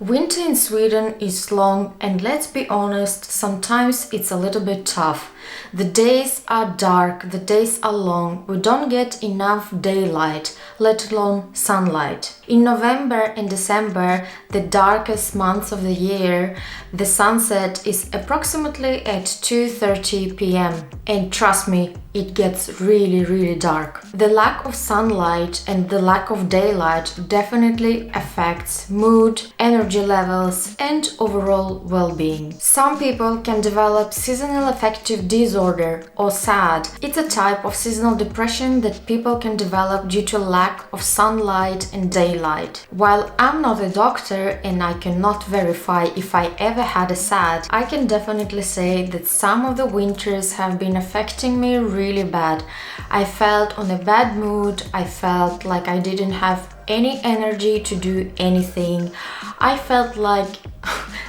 Winter in Sweden is long, and let's be honest, sometimes it's a little bit tough. The days are dark, the days are long, we don't get enough daylight, let alone sunlight. In November and December, the darkest months of the year, the sunset is approximately at 2:30 p.m. And trust me, it gets really dark. The lack of sunlight and the lack of daylight definitely affects mood, energy levels, and overall well-being. Some people can develop seasonal affective disorder or SAD. It's a type of seasonal depression that people can develop due to lack of sunlight and daylight. While I'm not a doctor and I cannot verify if I ever had a SAD, I can definitely say that some of the winters have been affecting me really bad. I felt on a bad mood, I felt like I didn't have any energy to do anything. I felt like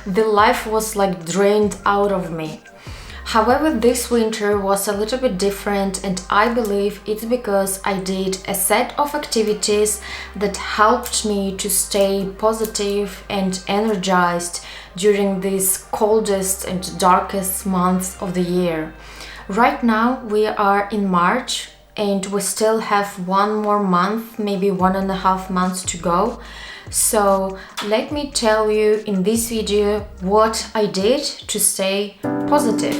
the life was like drained out of me. However, this winter was a little bit different, and I believe it's because I did a set of activities that helped me to stay positive and energized during these coldest and darkest months of the year. Right now we are in March and we still have one more month, maybe 1.5 months to go. So let me tell you in this video what I did to stay positive.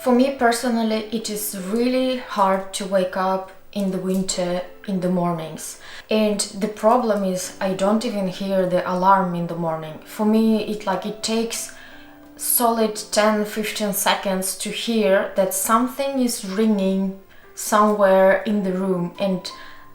For me personally, it is really hard to wake up in the winter in the mornings. And the problem is I don't even hear the alarm in the morning. For me, it takes solid 10-15 seconds to hear that something is ringing somewhere in the room, and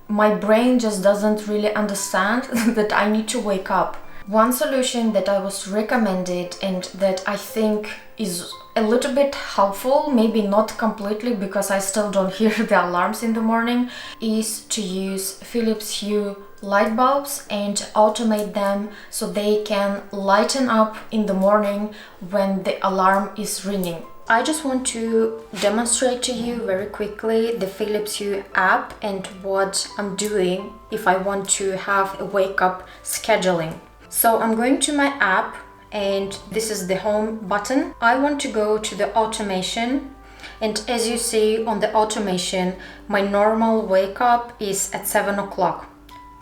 my brain just doesn't really understand that I need to wake up. One solution that I was recommended and that I think is a little bit helpful, maybe not completely because I still don't hear the alarms in the morning, is to use Philips Hue light bulbs and automate them so they can lighten up in the morning when the alarm is ringing. I just want to demonstrate to you very quickly the Philips Hue app and what I'm doing if I want to have a wake up scheduling. So I'm going to my app, and this is the home button. I want to go to the automation, and as you see on the automation, my normal wake up is at 7 o'clock.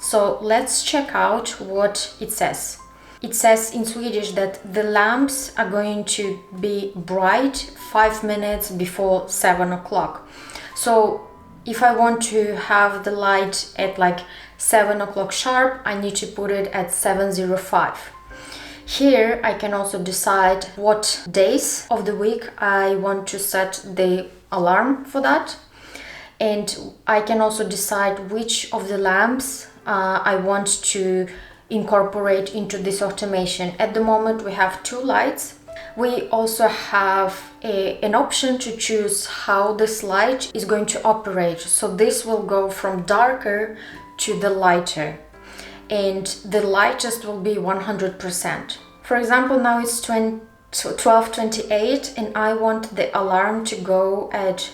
So let's check out what it says. It says in Swedish that the lamps are going to be bright 5 minutes before 7 o'clock. So if I want to have the light at like 7 o'clock sharp, I need to put it at 7:05. Here I can also decide what days of the week I want to set the alarm for that. And I can also decide which of the lamps I want to incorporate into this automation. At the moment we have 2 lights. We also have an option to choose how this light is going to operate. So this will go from darker to the lighter, and the lightest will be 100%. For example, now it's 12:28 and I want the alarm to go at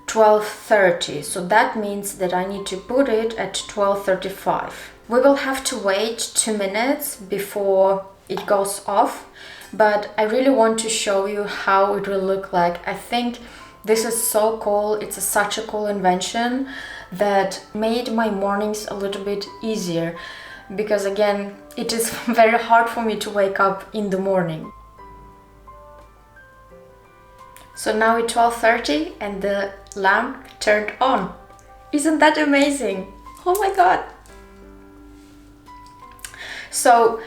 12:30. So that means that I need to put it at 12:35. We will have to wait 2 minutes before it goes off, but I really want to show you how it will look like. I think this is so cool. It's such a cool invention that made my mornings a little bit easier, because again, it is very hard for me to wake up in the morning. So now it's 12:30 and the lamp turned on. Isn't that amazing? Oh my god! So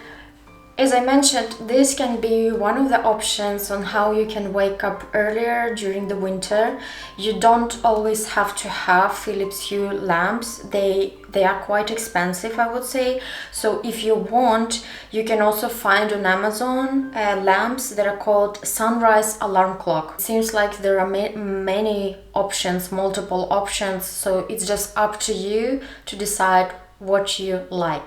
as I mentioned, this can be one of the options on how you can wake up earlier during the winter. You don't always have to have Philips Hue lamps. They are quite expensive, I would say. So if you want, you can also find on Amazon lamps that are called sunrise alarm clock. It seems like there are many options, multiple options. So it's just up to you to decide what you like.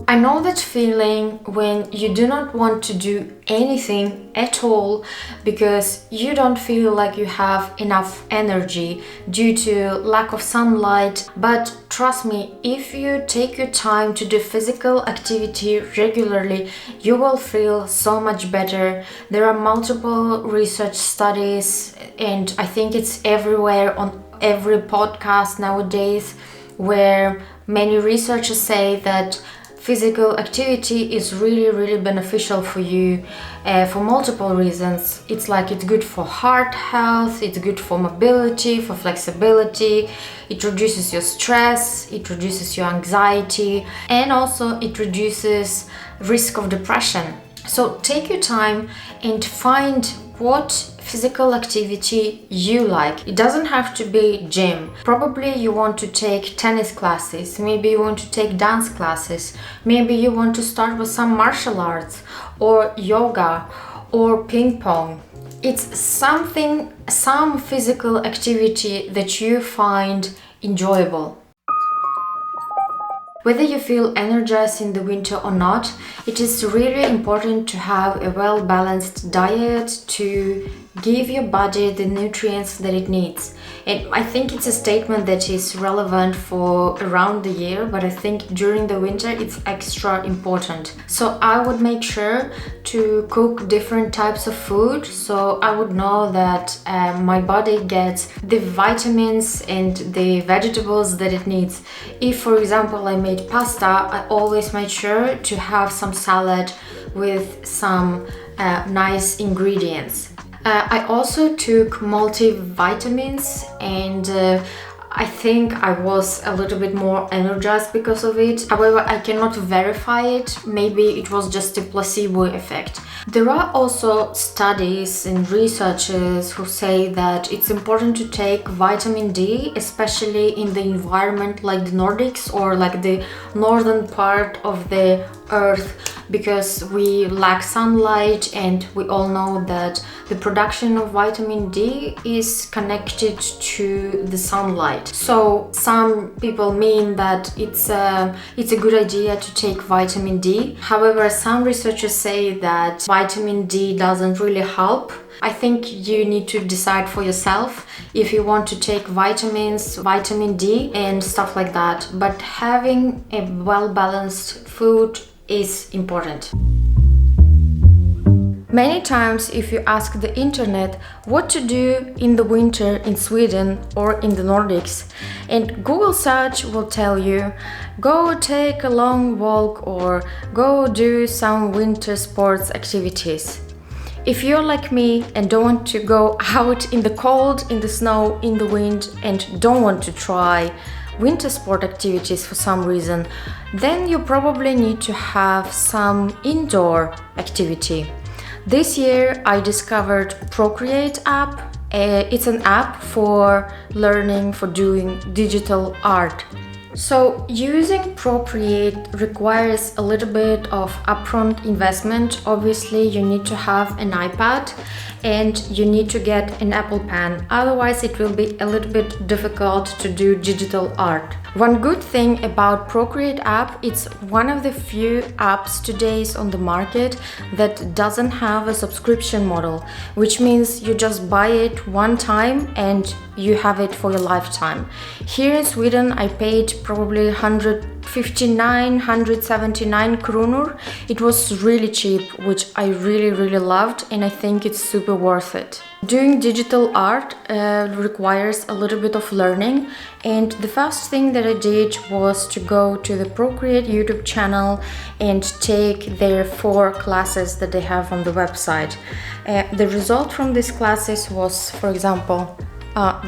I know that feeling when you do not want to do anything at all because you don't feel like you have enough energy due to lack of sunlight. But trust me, if you take your time to do physical activity regularly, you will feel so much better. There are multiple research studies, and I think it's everywhere on every podcast nowadays, where many researchers say that physical activity is really beneficial for you for multiple reasons. It's good for heart health, it's good for mobility, for flexibility, it reduces your stress, it reduces your anxiety, and also it reduces risk of depression. So take your time and find what physical activity you like. It doesn't have to be gym. Probably you want to take tennis classes, maybe you want to take dance classes, maybe you want to start with some martial arts or yoga or ping pong. It's some physical activity that you find enjoyable. Whether you feel energized in the winter or not, it is really important to have a well-balanced diet to give your body the nutrients that it needs. And I think it's a statement that is relevant for around the year, but I think during the winter it's extra important. So I would make sure to cook different types of food, so I would know that my body gets the vitamins and the vegetables that it needs. If, for example, I made pasta, I always made sure to have some salad with some nice ingredients. I also took multivitamins, and I think I was a little bit more energized because of it. However, I cannot verify it. Maybe it was just a placebo effect. There are also studies and researchers who say that it's important to take vitamin D, especially in the environment like the Nordics or like the northern part of the Earth, because we lack sunlight, and we all know that the production of vitamin D is connected to the sunlight. So some people mean that it's a good idea to take vitamin D. However, some researchers say that vitamin D doesn't really help. I think you need to decide for yourself if you want to take vitamins, vitamin D and stuff like that. But having a well-balanced food is important. Many times if you ask the internet what to do in the winter in Sweden or in the Nordics, and Google search will tell you, go take a long walk or go do some winter sports activities. If you're like me and don't want to go out in the cold, in the snow, in the wind, and don't want to try winter sport activities for some reason, then you probably need to have some indoor activity. This year I discovered Procreate app. It's an app for learning, for doing digital art. So using Procreate requires a little bit of upfront investment. Obviously you need to have an iPad and you need to get an Apple Pen, otherwise it will be a little bit difficult to do digital art. One good thing about Procreate app, it's one of the few apps today on the market that doesn't have a subscription model, which means you just buy it one time and you have it for your lifetime. Here in Sweden I paid probably 179 kronor. It was really cheap, which I really loved, and I think it's super worth it. Doing digital art requires a little bit of learning, and the first thing that I did was to go to the Procreate YouTube channel and take their 4 classes that they have on the website. The result from these classes was, for example,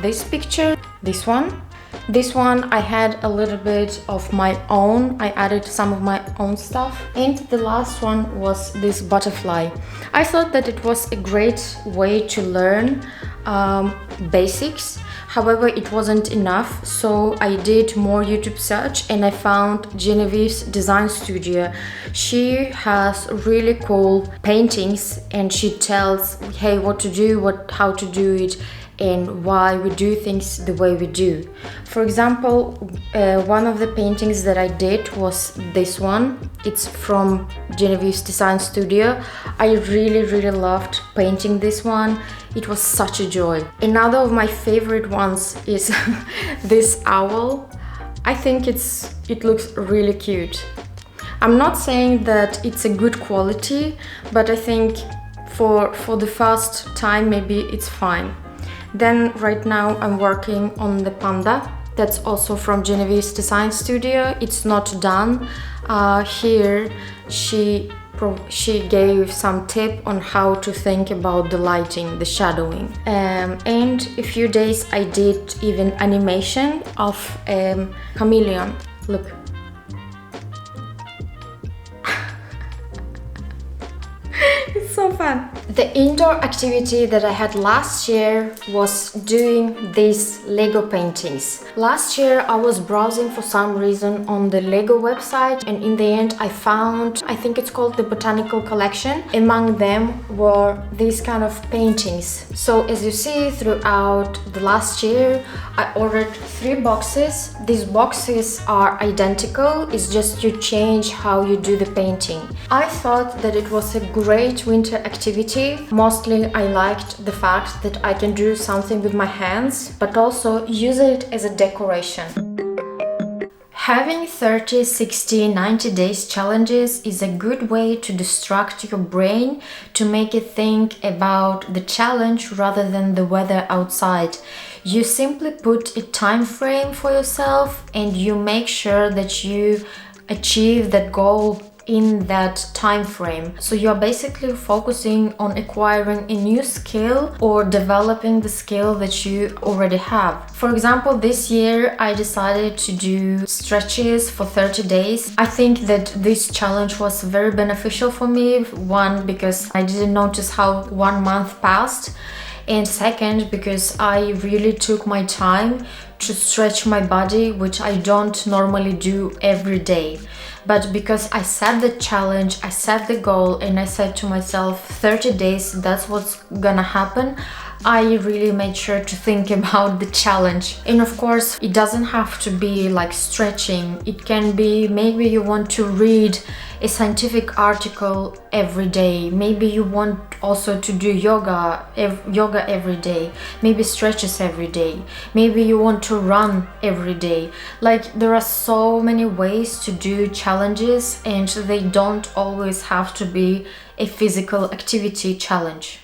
this picture, this one. This one I had a little bit of my own, I added some of my own stuff, and the last one was this butterfly. I thought that it was a great way to learn basics. However, it wasn't enough, so I did more YouTube search and I found Genevieve's design studio. She has really cool paintings and she tells, hey, what to do, how to do it, and why we do things the way we do. For example, one of the paintings that I did was this one. It's from Genevieve's design studio. I really loved painting this one. It was such a joy. Another of my favorite ones is this owl. I think it looks really cute. I'm not saying that it's a good quality, but I think for the first time maybe it's fine. Then right now I'm working on the panda. That's also from Genevieve's design studio. It's not done. Here she gave some tip on how to think about the lighting, the shadowing. And a few days I did even animation of chameleon. Look. It's so fun. The indoor activity that I had last year was doing these Lego paintings. Last year I was browsing for some reason on the Lego website, and in the end I found, I think it's called the Botanical Collection. Among them were these kind of paintings. So as you see, throughout the last year I ordered 3 boxes. These boxes are identical, it's just you change how you do the painting. I thought that it was a great winter activity. Mostly I liked the fact that I can do something with my hands, but also use it as a decoration. Having 30, 60, 90 days challenges is a good way to distract your brain, to make it think about the challenge rather than the weather outside. You simply put a time frame for yourself and you make sure that you achieve that goal in that time frame. So you're basically focusing on acquiring a new skill or developing the skill that you already have. For example, this year I decided to do stretches for 30 days. I think that this challenge was very beneficial for me. One, because I didn't notice how 1 month passed, and second, because I really took my time to stretch my body, which I don't normally do every day. But because I set the challenge, I set the goal, and I said to myself 30 days, that's what's gonna happen, I really made sure to think about the challenge. And of course, it doesn't have to be like stretching. It can be, maybe you want to read a scientific article every day. Maybe you want also to do yoga every day. Maybe stretches every day. Maybe you want to run every day. Like, there are so many ways to do challenges, and they don't always have to be a physical activity challenge.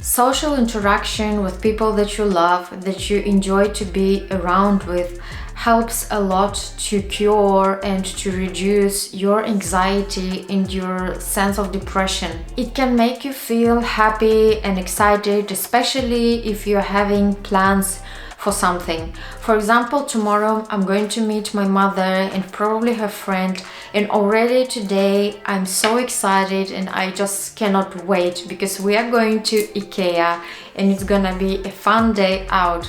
Social interaction with people that you love, that you enjoy to be around with, helps a lot to cure and to reduce your anxiety and your sense of depression. It can make you feel happy and excited, especially if you're having plans for something. For example, tomorrow I'm going to meet my mother and probably her friend, and already today I'm so excited and I just cannot wait because we are going to IKEA and it's gonna be a fun day out.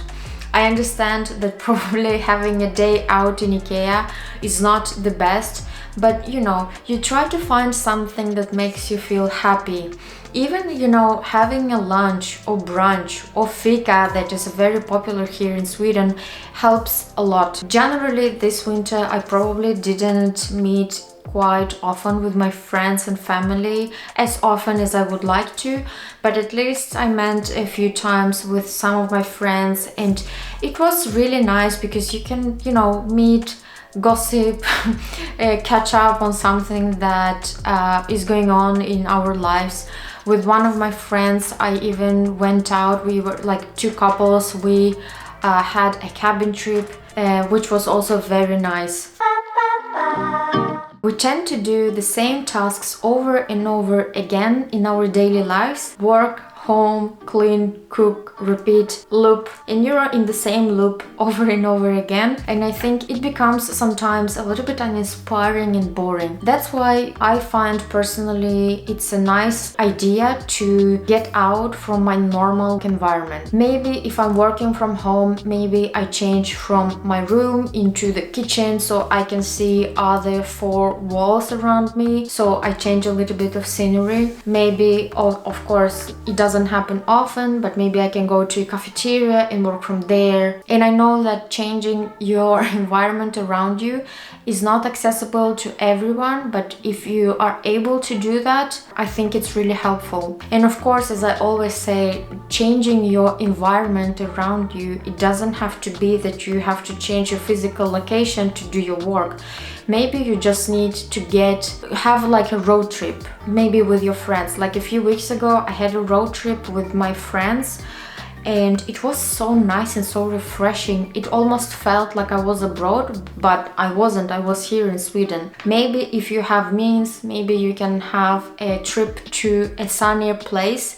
I understand that probably having a day out in IKEA is not the best, but you know, you try to find something that makes you feel happy. Even, you know, having a lunch or brunch or fika that is very popular here in Sweden helps a lot. Generally, this winter I probably didn't meet quite often with my friends and family, as often as I would like to, but at least I met a few times with some of my friends, and it was really nice because you can, you know, meet, gossip, catch up on something that is going on in our lives. With one of my friends, I even went out. We were like 2 couples. We had a cabin trip, which was also very nice. We tend to do the same tasks over and over again in our daily lives. Work, home, clean, cook, repeat, loop, and you're in the same loop over and over again, and I think it becomes sometimes a little bit uninspiring and boring. That's why I find personally it's a nice idea to get out from my normal environment. Maybe if I'm working from home, maybe I change from my room into the kitchen so I can see other 4 walls around me, so I change a little bit of scenery. Maybe, of course, it doesn't doesn't happen often, but maybe I can go to a cafeteria and work from there. And I know that changing your environment around you is not accessible to everyone, but if you are able to do that, I think it's really helpful. And of course, as I always say, changing your environment around you, it doesn't have to be that you have to change your physical location to do your work. Maybe you just need to have like a road trip, maybe with your friends. Like a few weeks ago, I had a road trip with my friends, and it was so nice and so refreshing. It almost felt like I was abroad, but I wasn't. I was here in Sweden. Maybe if you have means, maybe you can have a trip to a sunnier place.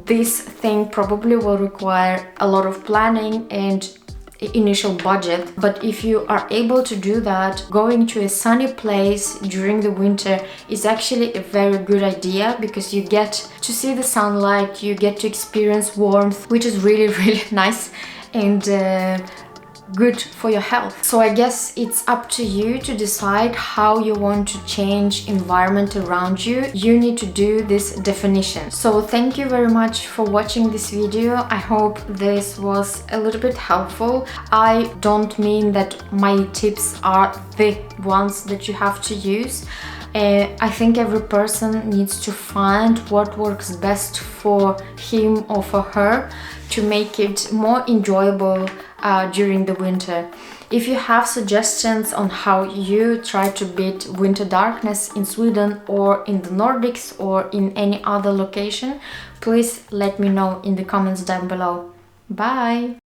This thing probably will require a lot of planning and initial budget, but if you are able to do that, going to a sunny place during the winter is actually a very good idea, because you get to see the sunlight, you get to experience warmth, which is really nice and good for your health. So I guess it's up to you to decide how you want to change environment around you. You need to do this definition. So thank you very much for watching this video. I hope this was a little bit helpful. I don't mean that my tips are the ones that you have to use. I think every person needs to find what works best for him or for her to make it more enjoyable during the winter. If you have suggestions on how you try to beat winter darkness in Sweden or in the Nordics or in any other location, please let me know in the comments down below. Bye!